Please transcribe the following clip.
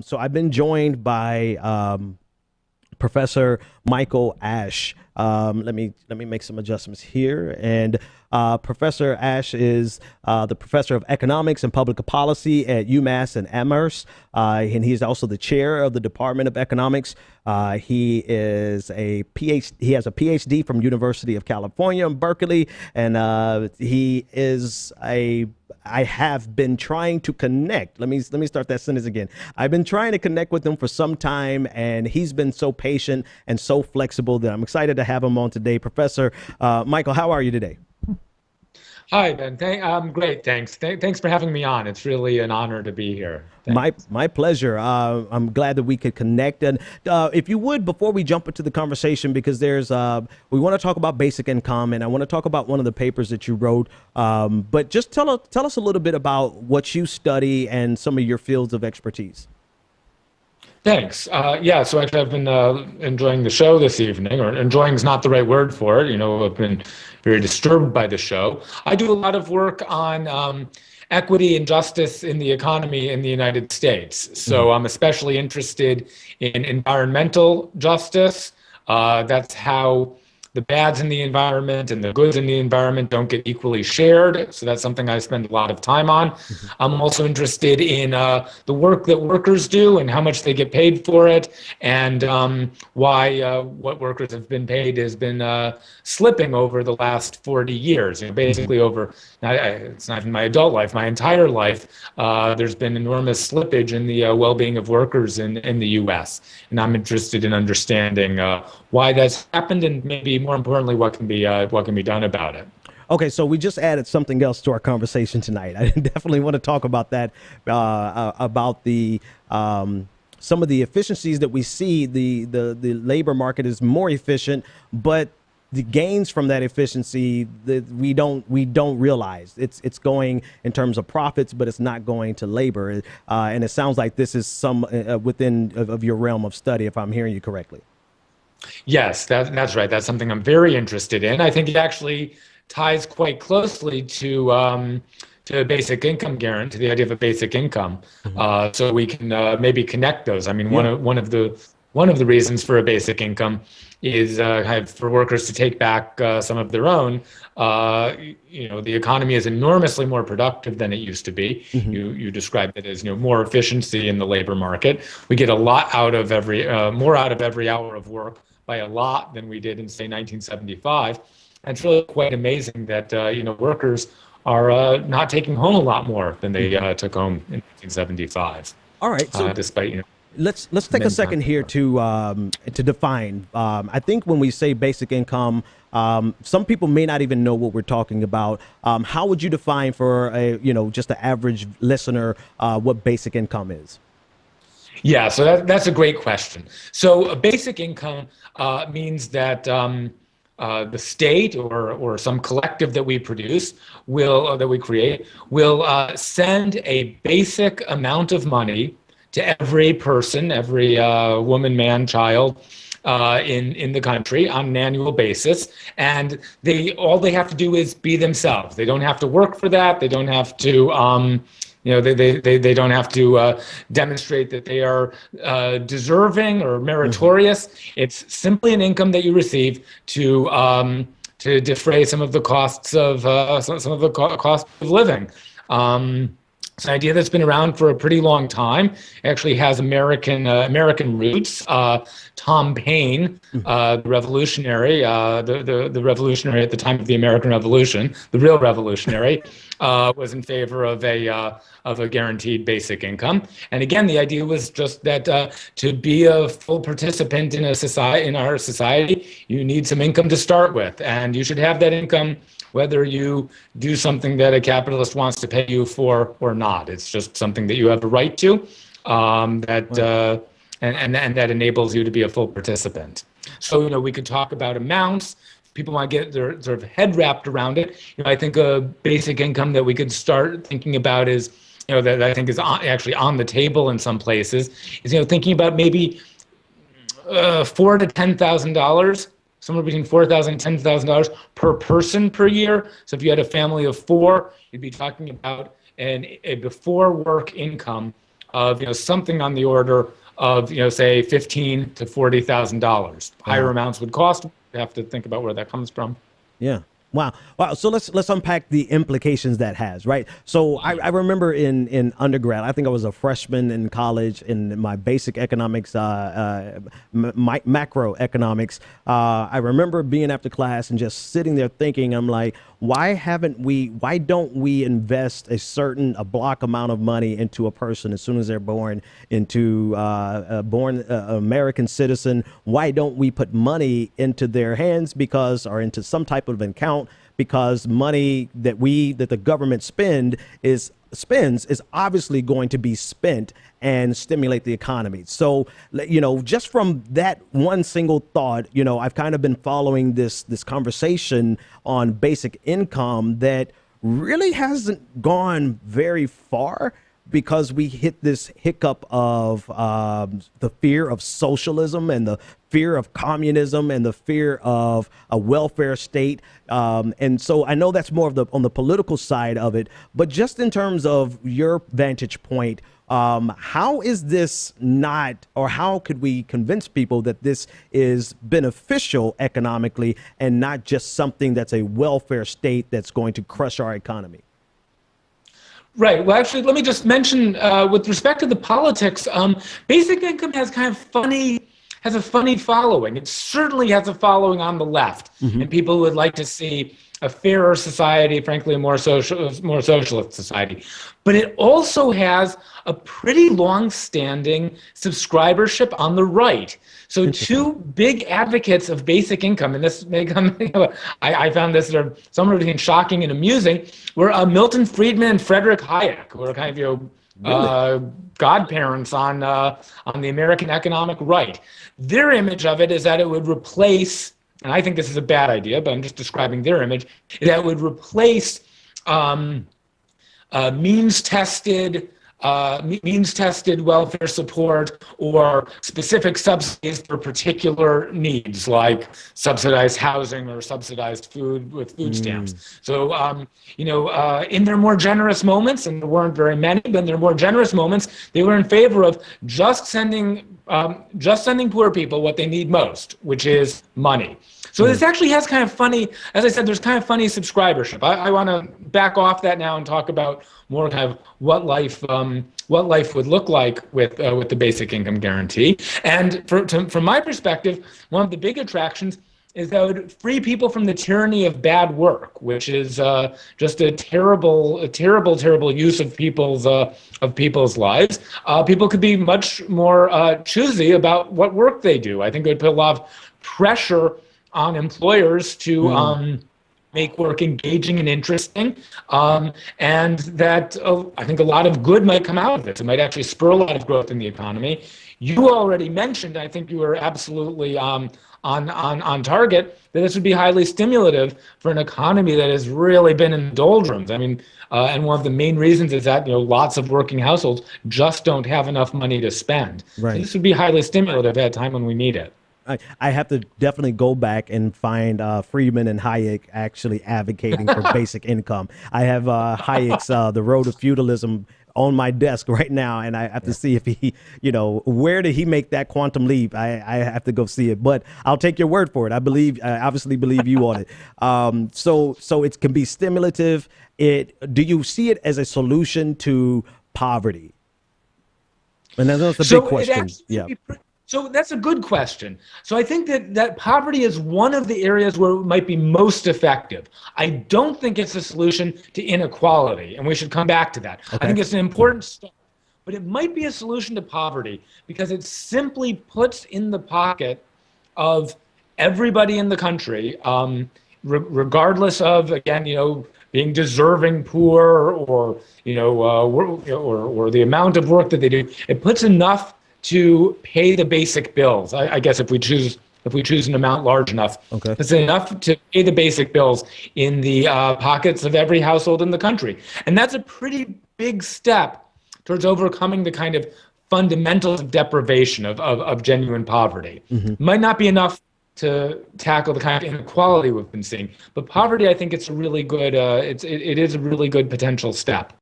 So I've been joined by Professor Michael Ash. Let me make some adjustments here. And Professor Ash is the professor of economics and public policy at UMass and Amherst, and he's also the chair of the Department of Economics. He is a PhD. He has a PhD from University of California in Berkeley, and he is a. I have been trying to connect. Let me start that sentence again. I've been trying to connect with him for some time, and he's been so patient and so flexible that I'm excited to have him on today. Professor Michael, how are you today? Hi, Ben. I'm great, thanks. Thanks for having me on. It's really an honor to be here. My pleasure. I'm glad that we could connect. And if you would, before we jump into the conversation, because there's we want to talk about basic income, and I want to talk about one of the papers that you wrote. But just tell us a little bit about what you study and some of your fields of expertise. Thanks. Yeah, so actually I've been enjoying the show this evening, or enjoying is not the right word for it. You know, I've been very disturbed by the show. I do a lot of work on equity and justice in the economy in the United States. So I'm especially interested in environmental justice. That's how the bads in the environment and the goods in the environment don't get equally shared. So that's something I spend a lot of time on. I'm also interested in the work that workers do and how much they get paid for it, and why what workers have been paid has been slipping over the last 40 years. You know, basically over, it's not in my adult life, my entire life, there's been enormous slippage in the well-being of workers in the U.S. And I'm interested in understanding why that's happened, and maybe more importantly, what can be done about it. Okay, so we just added something else to our conversation tonight. I definitely want to talk about that, about the some of the efficiencies that we see. The labor market is more efficient, but the gains from that efficiency that we don't realize. It's going in terms of profits, but it's not going to labor. And it sounds like this is some within of your realm of study, if I'm hearing you correctly. Yes, that's right. That's something I'm very interested in. I think it actually ties quite closely to basic income guarantee, to the idea of a basic income. So we can maybe connect those. I mean, one of the reasons for a basic income is for workers to take back some of their own. You know, the economy is enormously more productive than it used to be. You described it as, you know, more efficiency in the labor market. We get a lot out of more out of every hour of work by a lot than we did in, say, 1975. And it's really quite amazing that you know, workers are not taking home a lot more than they took home in 1975. All right, so despite, you know, let's take a second here to define. I think when we say basic income, some people may not even know what we're talking about. How would you define for just the average listener what basic income is? Yeah, so that's a great question. So a basic income means that the state or some collective that we produce that we create will send a basic amount of money to every person, every woman, man, child in the country on an annual basis, and all they have to do is be themselves. They don't have to work for that. They don't have to. You know, they don't have to demonstrate that they are deserving or meritorious. It's simply an income that you receive to defray some of the costs of cost of living. It's an idea that's been around for a pretty long time. It actually has American roots. Tom Paine, the revolutionary, the revolutionary at the time of the American Revolution, the real revolutionary, was in favor of a guaranteed basic income. And again, the idea was just that to be a full participant in our society, you need some income to start with, and you should have that income whether you do something that a capitalist wants to pay you for or not. It's just something that you have a right to, and that enables you to be a full participant. So, you know, we could talk about amounts. People might get their sort of head wrapped around it. You know, I think a basic income that we could start thinking about is, you know, that I think is actually on the table in some places, is, you know, thinking about maybe $4,000 to $10,000. Somewhere between $4,000 and $10,000 per person per year. So if you had a family of four, you'd be talking about a before work income of something on the order of say $15,000 to $40,000. Higher amounts would cost. You have to think about where that comes from. Yeah. Wow. Wow. So let's unpack the implications that has, right? So I remember in undergrad, I think I was a freshman in college in my basic economics, macroeconomics. I remember being after class and just sitting there thinking, I'm like, why don't we invest a block amount of money into a person as soon as they're born, into born American citizen? Why don't we put money into their hands or into some type of account? Because money that the government spends is obviously going to be spent and stimulate the economy. So, just from that one single thought, I've kind of been following this conversation on basic income that really hasn't gone very far, because we hit this hiccup of the fear of socialism and the fear of communism and the fear of a welfare state. And so I know that's more on the political side of it, but just in terms of your vantage point, how is this not, or how could we convince people that this is beneficial economically and not just something that's a welfare state that's going to crush our economy? Right. Well, actually, let me just mention with respect to the politics, basic income has a funny following. It certainly has a following on the left, and people would like to see a fairer society, frankly, a more socialist society. But it also has a pretty long-standing subscribership on the right. So two big advocates of basic income, and this may come, I found this somewhere between shocking and amusing, were Milton Friedman and Frederick Hayek, who are kind of godparents on the American economic right. Their image of it is that it would replace, and I think this is a bad idea, but I'm just describing their image, that it would replace means-tested welfare support or specific subsidies for particular needs, like subsidized housing or subsidized food with food stamps. So, in their more generous moments, and there weren't very many, but in their more generous moments, they were in favor of just sending poor people what they need most, which is money. So this actually has kind of funny, as I said, there's kind of funny subscribership. I want to back off that now and talk about more kind of what life would look like with the basic income guarantee. And from my perspective, one of the big attractions is that it would free people from the tyranny of bad work, which is just a terrible use of people's lives. People could be much more choosy about what work they do. I think it would put a lot of pressure on employers to make work engaging and interesting, and that I think a lot of good might come out of it. It might actually spur a lot of growth in the economy. You already mentioned, I think you were absolutely on target, that this would be highly stimulative for an economy that has really been in the doldrums. I mean, and one of the main reasons is that lots of working households just don't have enough money to spend. Right. So this would be highly stimulative at a time when we need it. I have to definitely go back and find Friedman and Hayek actually advocating for basic income. I have Hayek's The Road to Feudalism on my desk right now, and I have to see if he, where did he make that quantum leap? I have to go see it, but I'll take your word for it. I obviously believe you on it. So it can be stimulative. Do you see it as a solution to poverty? And that's a big question. So that's a good question. So I think that poverty is one of the areas where it might be most effective. I don't think it's a solution to inequality, and we should come back to that. Okay. I think it's an important step, but it might be a solution to poverty because it simply puts in the pocket of everybody in the country, regardless of, again, being deserving poor or the amount of work that they do. It puts enough to pay the basic bills. I guess if we choose an amount large enough, okay, it's enough to pay the basic bills in the pockets of every household in the country. And that's a pretty big step towards overcoming the kind of fundamentals of deprivation of genuine poverty. Might not be enough to tackle the kind of inequality we've been seeing, but poverty, I think it's a really good, it is a really good potential step.